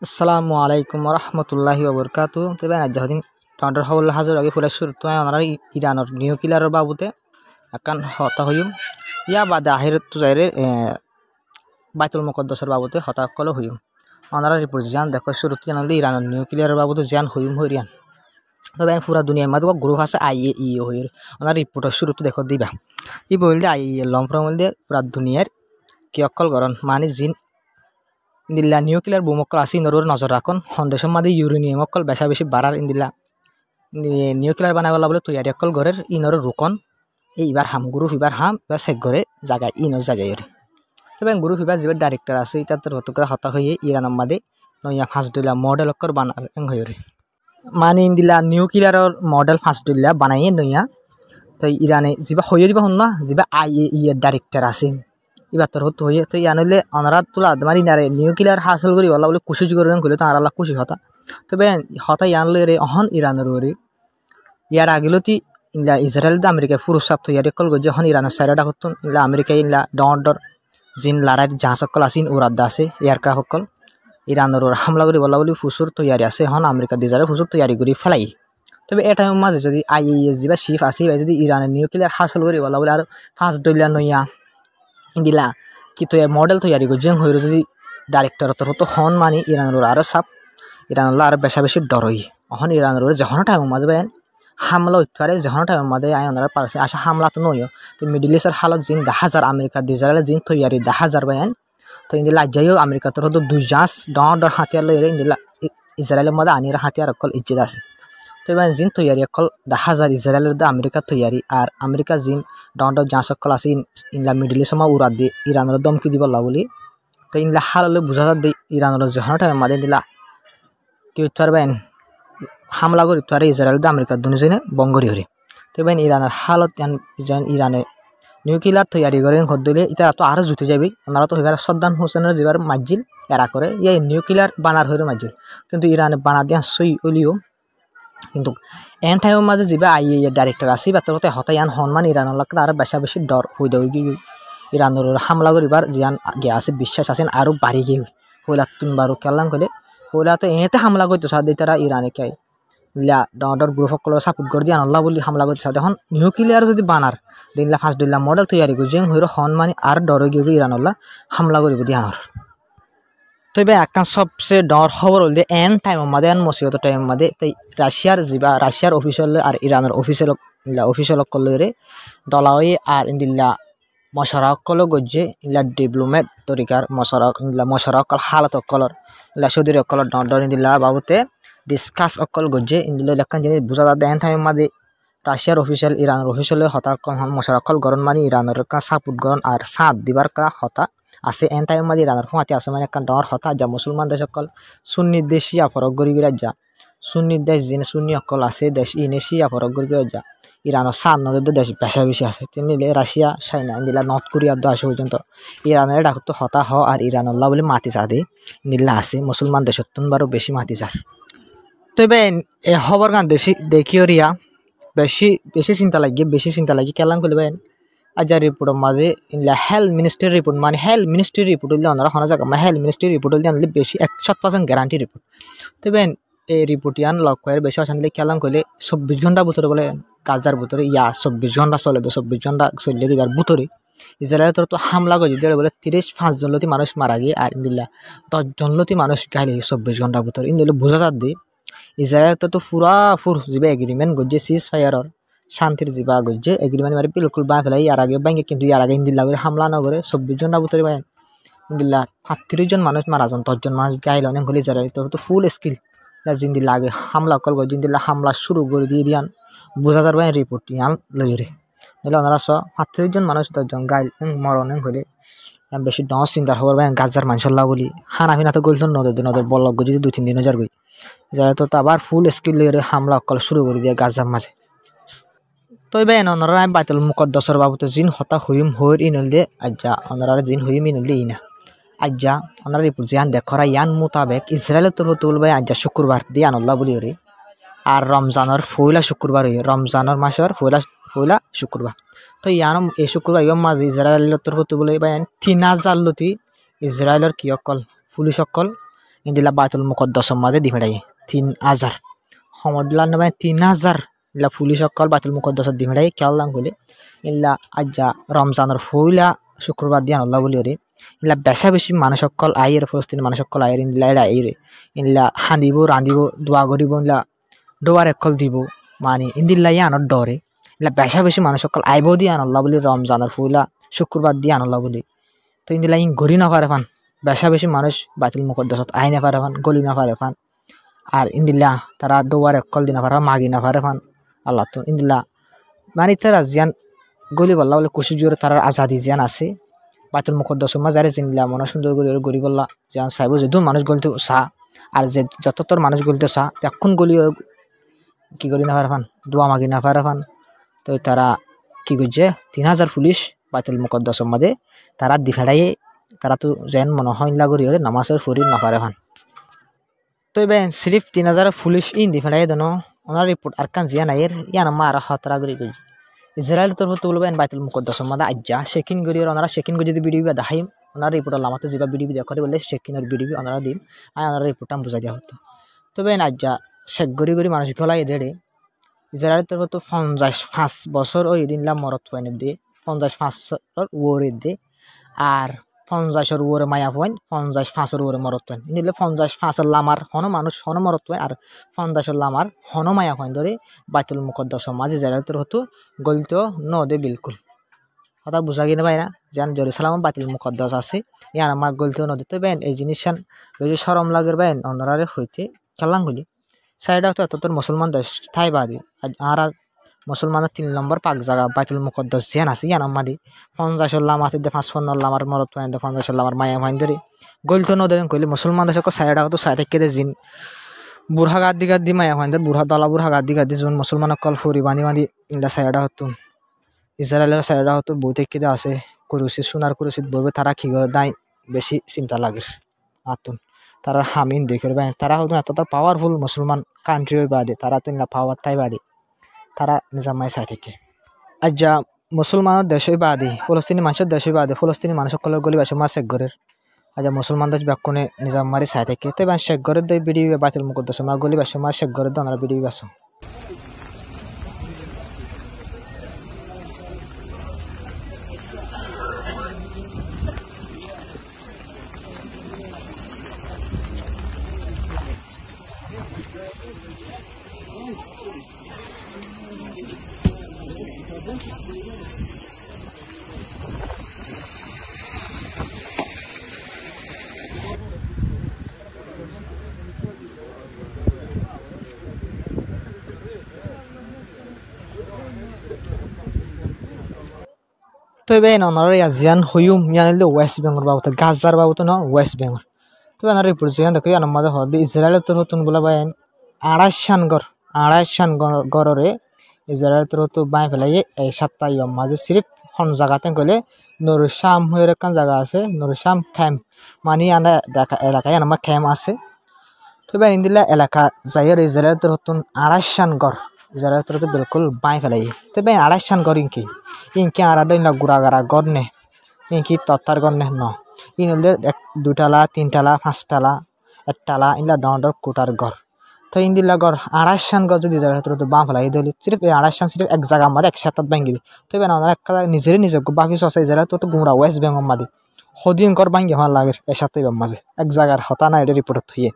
আসসালামু আলাইকুম রহমতুল্লাহি ওবরকাতু। তবে যদিন টাউন্ডার হবল হাজার আগে ফুলে শুরু তো ওনারা ইরানের নিউক্লিয়ারের বাবুতে আকান হতা হইম ইয়া বাদে আহির তো যাইরে বাইতুল মুকদ্দাসের বাবুতে হতা কল হইম ওনারা রিপোর্ট জান দেখো শুরু জানালে ইরানের নিউক্লিয়ারের বাবুতে জান হইম হইরিয়ান। তবে পুরা দুনিয়ার মাঝে গ্রুপ আছে IAEA হইর ওনার রিপোর্টের শুরু তো দেখো দিবা ই বললে IAEA লম্ফ্রম বললে পুরা দুনিয়ার কি অকল গরন মানে জিন ইন্দিল্লা নিউক্লিয়ার বোমকল আছে ইনর নজর রাখুন সন্দেশের মাঝে ইউরেনিয়াম অকল বেশা বেশি বাড়ার ইন্দিল্লা নিউক্লিয়ার বানাবলা বলে তৈরি অকল ঘরের ইনর রুকন এইবার হাম গ্রুপ এবার হাম এবার চেক করে জায়গায় ইনর জায়গায় তবে গ্রুপ এবার যে ডাইরেক্টর আছে এটা তোর হত করে হতা হয়ে ইরানের মাঝে নয়া ফার্স্ট দিলা মডেল অকর বানার হয়ে মানে ইন্দিল্লা নিউক্লিয়ারের মডেল ফার্স্ট দিলা বানাইয়ে নয়া তো ইরানে যা হয়ে দিব হন না যা IAEA ডাইরেক্টর আছে এবার তোর হতো হয়ে তো ইয়ানলে অনারা তোলা মানে ইনারে নিউক্লিয়ার হাসিল করি বলা বলে কুশি করে করলে তো আরাল্লা কুশি হতা তবে হতা ইয়ানলে রে অহন ইরানের রে ইয়ার আগেলতি ইনলা ইসরায়েল দা আমেরিকা ফুরুষ সাপ তো ইয়ার কল গো যখন ইরানের সাইডা হতুন ইনলা আমেরিকা ইনলা ডর জিন লারাই জাহাজ সকল আসিন উড়াদ্দা আছে এয়ারক্রাফট সকল ইরানের হামলা করি বলা বলি ফুসুর তৈয়ারি আছে এখন আমেরিকা দিজারে ফুসুর তৈয়ারি করি ফেলাই তবে এটা মাঝে যদি IAEA যা শিফ আসে যদি ইরানের নিউক্লিয়ার হাসিল করি বলা বলে আর ফার্স্ট ডইলা নইয়া ইন্দিলা কি তো মডেল তৈরি করছে হইর যদি ডাইরেক্টর তো হন মানে ইরানের আরো সাপ ইরানের আরো বেশা বেশি ডরই এখন ইরানের যখন টাইম মাঝে বেন হামলা উঠতে যখন টাইম মাঝে আই ওনারা পারছে আসা হামলা তো নয় তো মিডিল ইস্টের হালত জিন 10,000 আমেরিকা ইসরায়েলের জিন তৈরি 10,000 বেন তো ইন্দিলা যাইও আমেরিকা তোর হতো 2 জাহাজ ডর হাতিয়ার লইরে ইন্দিলা ইসরায়েলের মধ্যে আনির হাতিয়ার অকল ইজ্জত আছে তো এবার জিন তৈরি অকল 10,000 ইসরায়েলের দা আমেরিকা তৈরি আর আমেরিকা জিন ডর জাহাজ অকল আছে ইনলা মিডিল ইস্ট উড়া দিয়ে ইরানের দমকি দিব বলি তো ইনলা হাল বুঝা দি ইরানের যখন টাইম মাদে দিলা কি উত্তর বেন হামলা করি তো ইসরায়েল দা আমেরিকা দুজনে বঙ্গরি হরি তো এবার ইরানের হালত ইরানে নিউক্লিয়ার তৈরি করে ঘর দিলে এটা তো আরো জুতে যাবি ওনারা তো এবার সদ্দাম হোসেনের যেবার মাজিল এরা করে এই নিউক্লিয়ার বানার হয়ে মাজিল কিন্তু ইরানে বানা দিয়া সই অলিও কিন্তু এন টাইমের মাঝে যা IAEA ডাইরেক্টর আছে বা তোর হতাই আন হনমান ইরানের লোক আরো বেশা বেশি ডর হয়ে দেয় গিয়ে ইরানের হামলা করিবার জিয়ান গিয়ে আছে বিশ্বাস আছেন আরো বাড়ি গিয়ে হইলা তিনবারও কেলাম করে হইলা তো এতে হামলা করতো সাথে তারা ইরানে কে ডর গ্রুপ সকল সাপোর্ট করে দিয়ে আল্লাহ বলি হামলা করতে সাথে এখন নিউক্লিয়ার যদি বানার দিনলা ফার্স্ট দিনলা মডেল তৈরি করছে হইর হন মানে আর ডর গিয়ে ইরানল্লাহ হামলা করিব দিয়ানোর তবে একটা সবচেয়ে ডর খবর হল যে এন টাইমের মাঝে এন মসিবত টাইমের মাঝে তাই রাশিয়ার অফিসিয়াল আর ইরানের অফিসিয়াল কলরে দলাওই আর ইন্দিল্লা মশারা কল গজ্জে ইলা ডিপ্লোমেট তরিকার মশারা অকল হালত অকলর ইলা সৌদির অকলর ডর ইন্দিল্লা বাবুতে ডিসকাস অকল গজ্জে ইন্দিল্লা লেখান জিনিস বুঝা যাতে এন টাইমের মাঝে রাশিয়ার অফিসিয়াল ইরানের অফিসিয়াল হতা কম মশারা অকল গরম মানে ইরানের কা সাপোর্ট গরম আর সাথ দিবার কা হতা আছে এন টাইম মাঝে ইরানের ফুঁয়াতে আছে মানে একটা ডর হতা যা মুসলমান দেশ সকল সুন্নি দেশ শিয়া ফরক গড়ি গিরা যা সুন্নি দেশ যিনি সুন্নি অকল আছে দেশ ইনে শিয়া ফরক গড়ি গিরা যা ইরানের সাত নদের দেশ বেশা বেশি আছে নিলে রাশিয়া চাইনা দিলা নর্থ কোরিয়ার দো আসে পর্যন্ত ইরানের ডাক তো হতা হ আর ইরানল্লাহ বলে মাতি চা দে নিল্লা আছে মুসলমান দেশের বারো বেশি মাতি চার তবে এ খবর গান দেখিও রিয়া বেশি চিন্তা লাগে কেলাম করবেন আজ রিপোর্টের মাঝে ইনলা হেলথ মিনিস্ট্রি রিপোর্ট মানে হেলথ মিনিস্ট্রি রিপোর্ট হলে ওনারা শোনা যাক হেলথ মিনিস্ট্রি রিপোর্ট হলে আনলে বেশি 100% গ্যারান্টি রিপোর্ট তবে এই রিপোর্ট ইয়ান লক করে বেশি অশান দিলে কেলাম করলে 24 ঘন্টা ভিতরে বলে গাজার ভিতরে 24 ঘন্টা চলে 24 ঘন্টা চললে দিবার ভিতরে ইসরায়েলের তো হামলা করে দিলে বলে 35 জন লতি মানুষ মারা গিয়ে আর ইন্দিল্লা 10 জন লতি মানুষ গাইলে 24 ঘন্টা ভিতরে ইন্দিল্লা বোঝা যাত দি ইসরায়েল তো ফুর যাবে এগ্রিমেন্ট গজ্জে সিজ ফায়ারর শান্তির যা গজ্জে এগ্রিমেন্ট মারি বিলকুল বা ফেলাই ইয়ার আগে ব্যাংকে কিন্তু ইয়ার আগে ইন্দিল্লা করে হামলা না করে 24 ঘন্টা ভিতরে বাইন ইন্দিল্লা 35 জন মানুষ মারা যান 10 জন মানুষ গাইল অনেক হলে ইসরায়েল তো ফুল স্কিল জিন্দিল্লা আগে হামলা কল জিন্দিল্লা হামলা শুরু করে দিয়ে দিয়ান বোঝা যার বাইন রিপোর্ট ইয়ান লইরে নইলে ওনারা 35 জন মানুষ 10 জন গাইল মরণ হলে বেশি ডস চিন্তার খবর বাইন গাজার মানুষল্লা বলি হানা ফিনা তো গলতো নদের বলক যদি 2-3 দিন যার গই ইসরায়েল তো আবার ফুল স্কিল লইরে হামলা কল শুরু করে দিয়ে গাজার মাঝে তবে ওনারা বাইতুল মুকদ্দাসের বাবুতে জিন হতা হইম হইর ইনল দে আজ্জা ওনারা জিন হইম ইনল দে ইনা আজ্জা ওনারা রিপোর্ট জিয়ান দেখরা ইয়ান মোতাবেক ইসরায়েলের তরফ তুলবে আজ্জা শুক্রবার দিয়ান আল্লাহ বলি রে আর রমজানের ফয়লা শুক্রবার হই রমজানের মাসের ফয়লা শুক্রবার তো ইয়ান এই শুক্রবার ইয়ম মাঝে ইসরায়েলের তরফ তুলবে বাইন 3,000 লতি ইসরায়েলের কি অকল পুলিশ অকল ইন্দিলা বাইতুল মুকদ্দাসের মাঝে দি ফেড়াই 3000 সমদলা নবাই 3000 ইলা পুলিশ সকল বাইতুল মুকদ্দাসের দি ফেড়াই খেয়াল কইলে ইল্লা আজ্জা রমজানের ফুইলা শুক্রবার দিয়ান আল্লাহ বলি রে ইলা বেশি মানুষ সকল আইয়ের ফলস্তিনি মানুষ সকল আইয়ের ইল্লা এরা আইরে ইল্লা হাঁদিব রাঁধিব দোয়া করিব ইল্লা দোয়ার একল দিব মানে ইন্দিল্লা ইয়ানোর ডরে ইলা বেশি মানুষ সকল আইব দিয়ান আল্লাহ বলি রমজানের ফুইলা শুক্রবার দিয়ান আল্লাহ বলি তো ইন্দিল্লা ইন ঘড়ি না পারে ফান বেশি মানুষ বাইতুল মুকদ্দাসত আই না পারে ফান গলি না পারে ফান আর ইন্দিল্লা তারা দোয়ার একল দিনা পারে মাগি না পারে ফান আল্লাহ তো ইন্দিল্লা মানে তারা জিয়ান গলি বললা বলে কুশি জোরে তার আজাদি জিয়ান আছে বাইতুল মুকদ্দাসের মাঝে যারে জিনলা মনে সুন্দর করে গড়ি বললা জিয়ান চাইব যে মানুষ গলতে চা আর যে যত তোর মানুষ গলতে চা এখন গলি কি করি না পারে ফান দোয়া মাগি না পারে ফান তো তারা কি করছে 3000 পুলিশ বাইতুল মুকদ্দাসের মাঝে তারা দি ফেড়াইয়ে তারা তো যেন মনে হয় লাগরি হলে নামাজের ফরির না পারে ফান তো এবার সিরিফ 3000 পুলিশ ইন দি ফেড়াইয়ে দেন ওনার রিপোর্ট আর কান জিয়ান আইয়ের ইয়ান মারা খতরা করি করছে ইসরায়েল তোর হতে বলবেন বাইতুল মুকদ্দাসের মাঝে আজ্জা শেকিন করি ওনারা শেকিন করে যদি ভিডিও দেখাইম ওনার রিপোর্ট লামাতে যাবা ভিডিও দেখা বলে শেকিনের ভিডিও ওনারা দিম আর ওনার রিপোর্টটা বুঝাই দেওয়া হতো তবে আজ্জা শেখ গড়ি মানুষ গলাই দেড়ে ইসরায়েল তোর হতো 55 বছর ওই দিনলা মরত পয়েন্ট দিয়ে 55 ওরে দে আর 50 ওরে মায়া পয়েন্ট 55 ওরে মরত পয়েন্ট নিলে 55 লামার হন মানুষ হন মরত পয়েন্ট আর 50 লামার হন মায়া পয়েন্ট ধরে বাইতুল মুকদ্দাসের মাঝে ইসরায়েল তোর হতো গলিত ন দে বিলকুল কথা বুঝা গিয়ে ভাই না যেন জেরুসালাম বাইতুল মুকদ্দাস আছে ইয়ান আমার গলিত নদী তো বেন এই জিনিস যদি সরম লাগের বেন অন্যরারে হইতে খেলাঙ্গুলি সাইডা তো এত তোর মুসলমান দেশ ঠাই বাদি আর মুসলমানের 3 নম্বর পাক জায়গা বাইতুল মুকদ্দাস জিয়ান আছে ইয়ান আমাদি 50 লাম আছে 55 লামার মরত পয়েন্ট 50 লামার মায়া পয়েন্ট ধরে গলিত নদী কইলে মুসলমান দেশ সাইডা তো সাইড থেকে জিন বুড়া গাদি মায়া পয়েন্ট বুড়া দলা বুড়া গাদি যখন মুসলমান কল ফুরি বাঁধি ইলা সাইডা হতো ইসরায়েলের সাইডা হতো বই থেকে আছে কুরুসি সোনার কুরুসিত বইবে তারা কি দায় বেশি চিন্তা লাগে আতুন তারা হামিন দেখের ভাই তারা হতো এত তার পাওয়ারফুল মুসলমান কান্ট্রি হয়ে বাদে তারা তো পাওয়ার তাই বাদে তারা নিজামাই চাই থেকে আজ যা মুসলমানের দেশই বাদে ফলস্তিনি মানুষের দেশই বাদে ফলস্তিনি মানুষ সকলের গলি বাসে মা শেখ ঘরের আজ মুসলমান দেশ ব্যাকুনে নিজাম মারি চাই থেকে তো এবার শেখ ঘরের দই বিড়ি বাইতুল মুকদ্দাস মা গলি বাসে মা শেখ ঘরের দনার বিড়ি বাসো তো এবার ওনারা ইয়াজিয়ান হইম ইয়ানিলে ওয়েস্ট বেঙ্গল বাবুতে গাজার বাবুতে ন ওয়েস্ট বেঙ্গল তো এনার রিপোর্ট জিয়ান দেখো ইয়ান মাঝে হদ ইসরায়েলের তোর হতুন বলা বাইন 250 গড়রে ইসরায়েলের তোর হতো বাই ফেলাই এই সপ্তাহ ইবাম মাঝে সিরিফ হন জায়গাতে গেলে নুরুশাম হয়ে একখান জায়গা আছে নুরুশাম ক্যাম্প মানে আনা এলাকায় আমার ক্যাম্প আছে তো এবার ইন্দিলা এলাকা যাইয়ের ইসরায়েলের তোর হতুন 250 গড় ইসরায়েলের তোর বিলকুল বাই ফেলাই তো এবার 250 গড় ইনকি আরাডা ইনলা গুড়াগাড়া গড় নে ইনকি তত্তার গড় নে ন ইন হলে 2 তালা 3 তালা 5 তালা 1 তালা ইনলা ডাউন্ডার কোটার গড় তো ইন্দিলা গড় 250 গড় যদি ইসরায়েলের তোর বাঁ ফেলাই দিলি সিরিফ 250 সিরিফ এক জায়গা মাঝে একসাথে ভাঙ্গি তো এবার আমরা একটা নিজে বাফিস আছে ইসরায়েল তো গুমরা ওয়েস্ট বেঙ্গল মাঝে সদিন গড় ভাঙ্গি আমার লাগে একসাথে মাঝে এক জায়গার হতা না এটা রিপোর্ট হইয়ে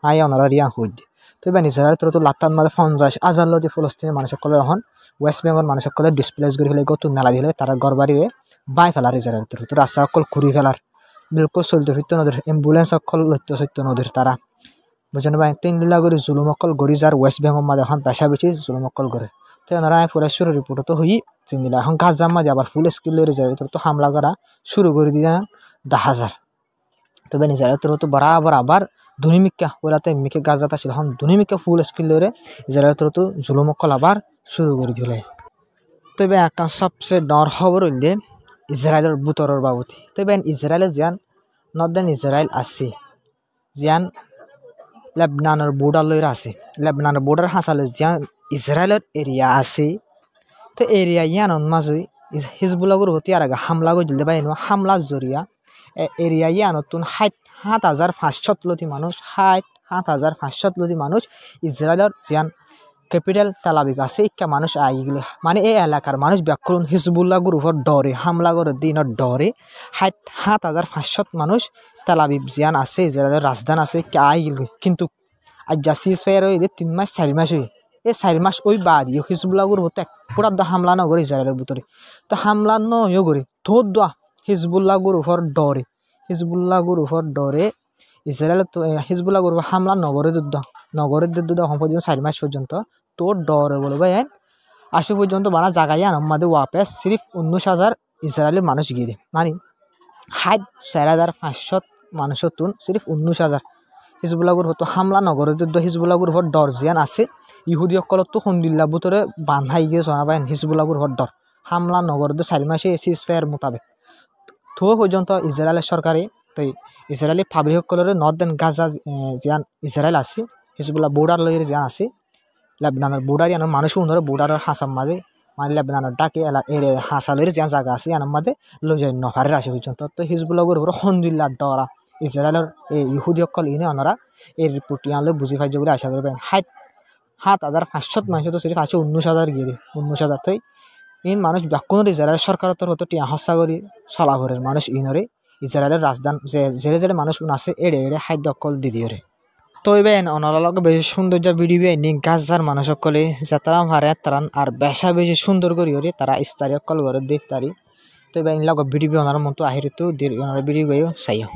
আই ওনারা রিয়া হই দিয়ে তো এবার ইসরায়েল তোর লাত্তার মাঝে 50,000 লদি ফলস্তিনি মানুষ সকলে এখন ওয়েস্ট বেঙ্গল মানুষ সকলে ডিসপ্লেস করে ফেলে গত নালা দিলে তারা ঘর বাড়ি বাই ফেলার ইসরায়েল তোর রাস্তা সকল ঘুরি ফেলার বিলকুল চলতে ফিরতে নদীর অ্যাম্বুলেন্স সকল লইতে সত্য নদীর তারা বুঝেন ভাই 3 দিলা করে জুলুম অকল গড়ি যার ওয়েস্ট বেঙ্গল মাঝে এখন পেশা বেশি জুলুম অকল করে তো ওনারা ফরেশ্বর রিপোর্ট তো হই 3 দিলা এখন গাছ জাম মাঝে আবার ফুল স্কিল লই ইসরায়েল তোর তো হামলা করা শুরু করে দিয়ে 10,000 তবে ইসরায়েল তোর তো বরাবর আবার ধুনিমিকা ওরাতে মিকে গাছ যাতা ছিল এখন ধুনিমিকা ফুল স্কিল লইরে ইসরায়েল তোর তো জুলুম অকল আবার শুরু করে দিলে তবে একটা সবচেয়ে ডর খবর হইলে ইসরায়েলের বুতরের বাবতি তবে ইসরায়েলের জিয়ান নর্দার্ন ইসরায়েল আছে জিয়ান লেবনানের বর্ডার লইরা আছে লেবনানের বর্ডার হাসালে জিয়ান ইসরায়েলের এরিয়া আছে তো এরিয়া ইয়ানোর মাঝে হিজবুল্লাহর হতে আর আগে হামলা করে দিলে পাই হামলার জরিয়া এরিয়া ইয়ানতুন 7,500 লতি মানুষ 7,500 লতি মানুষ ইসরায়েলের জিয়ান ক্যাপিটাল তেল আবিব আছে ইক্কা মানুষ আইগুলো মানে এই এলাকার মানুষ ব্যাকুরণ হিজবুল্লাহ গ্রুপের ডরে হামলা করে দিনের ডরে 7,500 মানুষ তেল আবিব জিয়ান আছে ইসরায়েলের রাজধানী আছে ইক্কা আইগুলো কিন্তু আজ যা সিজ ফায়ার হয়ে 3 মাস 4 মাস হয়ে এই 4 মাস ওই বাদ হিজবুল্লাহ গ্রুপ পুরা হামলা নগরে ইসরায়েলের ভিতরে তো হামলা নয় করে ধোদ দোয়া হিজবুল্লাহ গ্রুপের ডরে ইসরায়েল হিজবুল্লাহ গ্রুপ হামলা নগরের যুদ্ধ পর্যন্ত 4 মাস পর্যন্ত তোর ডরে বলবো আসে পর্যন্ত বানা জাগাই আমাদের ওয়াপেস সিরিফ 19,000 ইসরায়েলের মানুষ গিয়ে দেয় মানে 4,500 মানুষের তুন সিরিফ 19,000 হিজবুল্লাহ গ্রুপ তো হামলা নগরের যুদ্ধ হিজবুল্লাহ গ্রুপের ডর জিয়ান আছে ইহুদি সকলত তো সন্দিল্লা ভিতরে বান্ধাই গিয়ে জনাবাই হিজবুল্লাহ গ্রুপের ডর হামলা নগরের 4 মাসে সিজ ফায়ার মোতাবেক তো পর্যন্ত ইসরায়েলের সরকারে তো ইসরায়েলি পাবলিক সকলের নর্দার্ন গাজা জিয়ান ইসরায়েল আছে হিজবুল্লাহ বর্ডার লইয়ের জিয়ান আছে লেবনানের বর্ডার ইয়ানোর মানুষ উন্নরে বর্ডারের হাসার মাঝে মানে লেবনানের ডাকে হাসালের জিয়ান জায়গা আছে ইয়ানোর মাঝে লই যায় নহারের আসে পর্যন্ত তো হিজবুল্লাহ গ্রুপের সন্দিল্লার ডরা ইসরায়েলের এই ইহুদি সকল ইনে ওনারা এই রিপোর্ট ইয়ানলে বুঝি পাইছে বলে আশা করবেন 7,500 মানুষ তো সিরিফ আছে 19,000 গিয়ে 19,000 তো ইন মানুষ ব্যাকুণ ইসরায়েলের সরকার তো টিয়া হস্যা করি চলাঘরের মানুষ ইনরে ইসরায়েলের রাজধানী যে মানুষ আছে এড়ে খাদ্য অকল দিদিওরে তো এবেন অনারা বেশি সৌন্দর্য ভিডিও নি গাছার মানুষ সকলে যাতারা হারে তারান আর বেশি সুন্দর করি তারা ইস্তারি অকল ঘরে দেখতারি তো এবেন লগ ভিডিও ওনার মতো আহিরে তো ওনার ভিডিও চাইও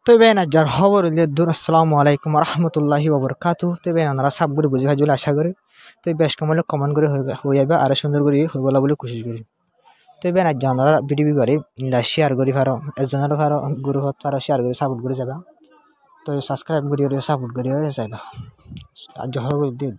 তো বেন আজার খবর দূর আসসালামু আলাইকুম রহমতুল্লাহি ওবরকাতু তো বেন আমরা সব করে বুঝি ভাই আশা করি তো বেশ কমলে কমেন্ট করে হয়ে যাবে আর সুন্দর করে হয়ে বলা বলে কোশিশ করি তো বেন আজ আমরা ভিডিও করে শেয়ার করি পারো একজনের পারো গ্রুপত পারো শেয়ার করে সাপোর্ট করে যাবা তো সাবস্ক্রাইব করি সাপোর্ট করে যাবা আজ খবর দিয়ে